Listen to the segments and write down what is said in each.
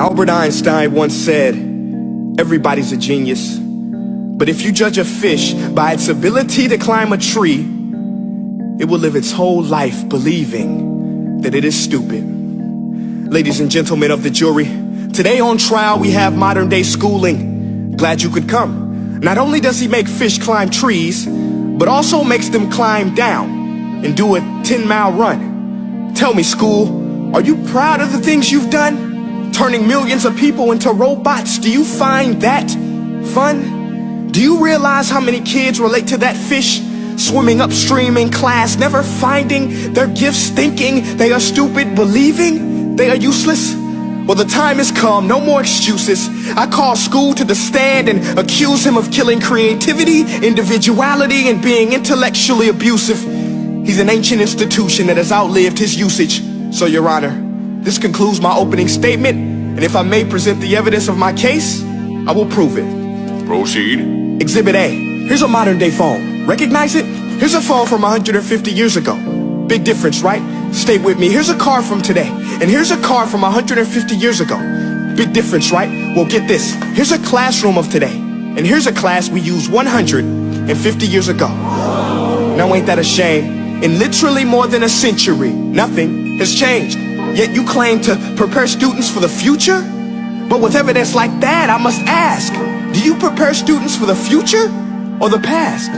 Albert Einstein once said, everybody's a genius. But if you judge a fish by its ability to climb a tree, it will live its whole life believing that it is stupid. Ladies and gentlemen of the jury, today on trial we have modern day schooling. Glad you could come. Not only does he make fish climb trees, but also makes them climb down and do a 10-mile run. Tell me, school, are you proud of the things you've done? Turning millions of people into robots, do you find that fun? Do you realize how many kids relate to that fish swimming upstream in class, never finding their gifts, thinking they are stupid, believing they are useless? Well, the time has come, no more excuses. I call school to the stand and accuse him of killing creativity, individuality, and being intellectually abusive. He's an ancient institution that has outlived his usage. So, Your Honor, this concludes my opening statement, and if I may present the evidence of my case, I will prove it. Proceed. Exhibit A. Here's a modern day phone. Recognize it? Here's a phone from 150 years ago. Big difference, right? Stay with me. Here's a car from today, and here's a car from 150 years ago. Big difference, right? Well, get this. Here's a classroom of today, and here's a class we used 150 years ago. Now ain't that a shame? In literally more than a century, nothing has changed. Yet you claim to prepare students for the future? But with evidence like that, I must ask, do you prepare students for the future or the past?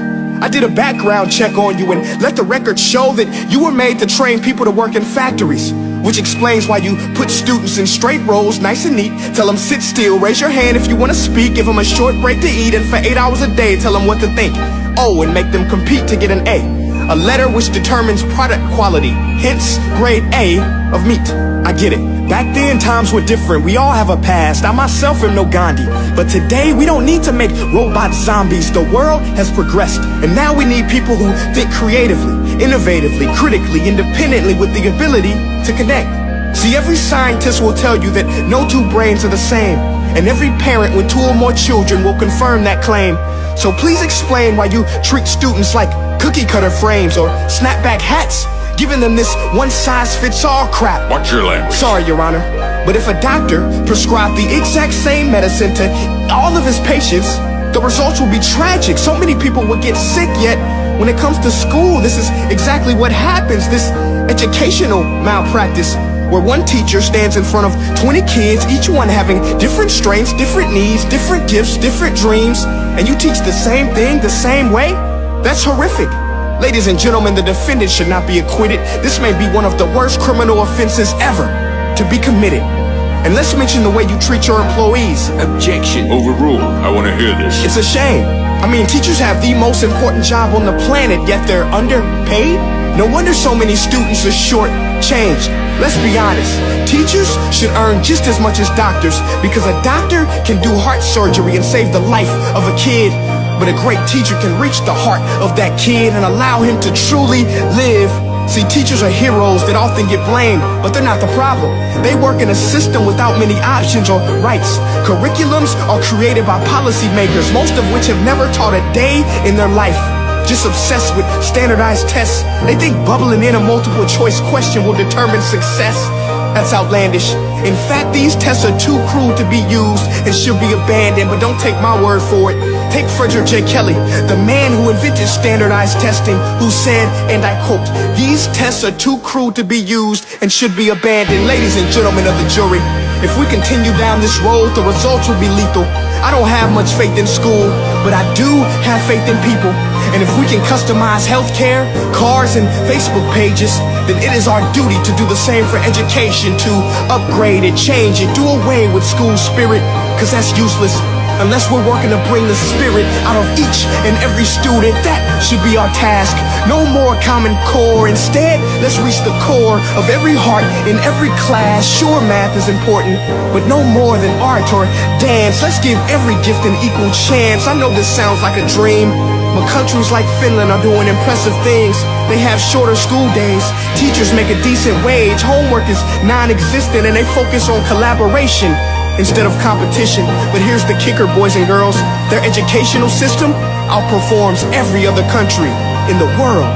I did a background check on you and let the record show that you were made to train people to work in factories, which explains why you put students in straight rows, nice and neat, tell them sit still, raise your hand if you want to speak, give them a short break to eat, and for 8 hours a day tell them what to think. Oh, and make them compete to get an A letter which determines product quality, hence grade A of meat. I get it. Back then, times were different. We all have a past. I myself am no Gandhi. But today, we don't need to make robot zombies. The world has progressed. And now we need people who think creatively, innovatively, critically, independently, with the ability to connect. See, every scientist will tell you that no two brains are the same. And every parent with 2 or more children will confirm that claim. So please explain why you treat students like cookie cutter frames or snapback hats, giving them this one-size-fits-all crap. Watch your language. Sorry, Your Honor, but if a doctor prescribed the exact same medicine to all of his patients, the results will be tragic. So many people will get sick, yet when it comes to school, this is exactly what happens. This educational malpractice, where one teacher stands in front of 20 kids, each one having different strengths, different needs, different gifts, different dreams, and you teach the same thing the same way? That's horrific. Ladies and gentlemen, the defendant should not be acquitted. This may be one of the worst criminal offenses ever to be committed. And let's mention the way you treat your employees. Objection. Overruled. I want to hear this. It's a shame. I mean, teachers have the most important job on the planet, yet they're underpaid? No wonder so many students are short-changed. Let's be honest. Teachers should earn just as much as doctors, because a doctor can do heart surgery and save the life of a kid. But a great teacher can reach the heart of that kid and allow him to truly live. See, teachers are heroes that often get blamed, but they're not the problem. They work in a system without many options or rights. Curriculums are created by policymakers, most of which have never taught a day in their life. Just obsessed with standardized tests. They think bubbling in a multiple choice question will determine success. That's outlandish. In fact, these tests are too cruel to be used and should be abandoned, but don't take my word for it. Take Frederick J. Kelly, the man who invented standardized testing, who said, and I quote, "These tests are too cruel to be used and should be abandoned." Ladies and gentlemen of the jury, if we continue down this road, the results will be lethal. I don't have much faith in school, but I do have faith in people. And if we can customize healthcare, cars, and Facebook pages, then it is our duty to do the same for education, to upgrade it, change it, do away with school spirit, because that's useless. Unless we're working to bring the spirit out of each and every student, that should be our task. No more Common Core. Instead, let's reach the core of every heart in every class. Sure, math is important, but no more than art or dance. Let's give every gift an equal chance. I know this sounds like a dream, but countries like Finland are doing impressive things. They have shorter school days, teachers make a decent wage, homework is non-existent, and they focus on collaboration instead of competition. But here's the kicker, boys and girls. Their educational system outperforms every other country in the world.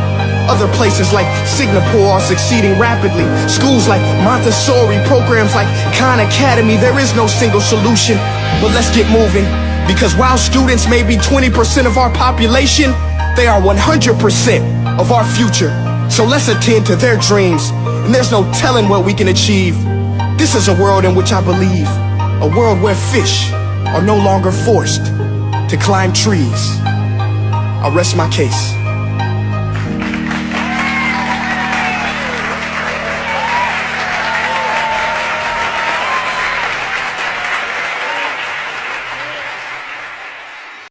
Other places like Singapore are succeeding rapidly. Schools like Montessori, programs like Khan Academy. There is no single solution, but let's get moving. Because while students may be 20% of our population, they are 100% of our future. So let's attend to their dreams, and there's no telling what we can achieve. This is a world in which I believe, a world where fish are no longer forced to climb trees. I rest my case.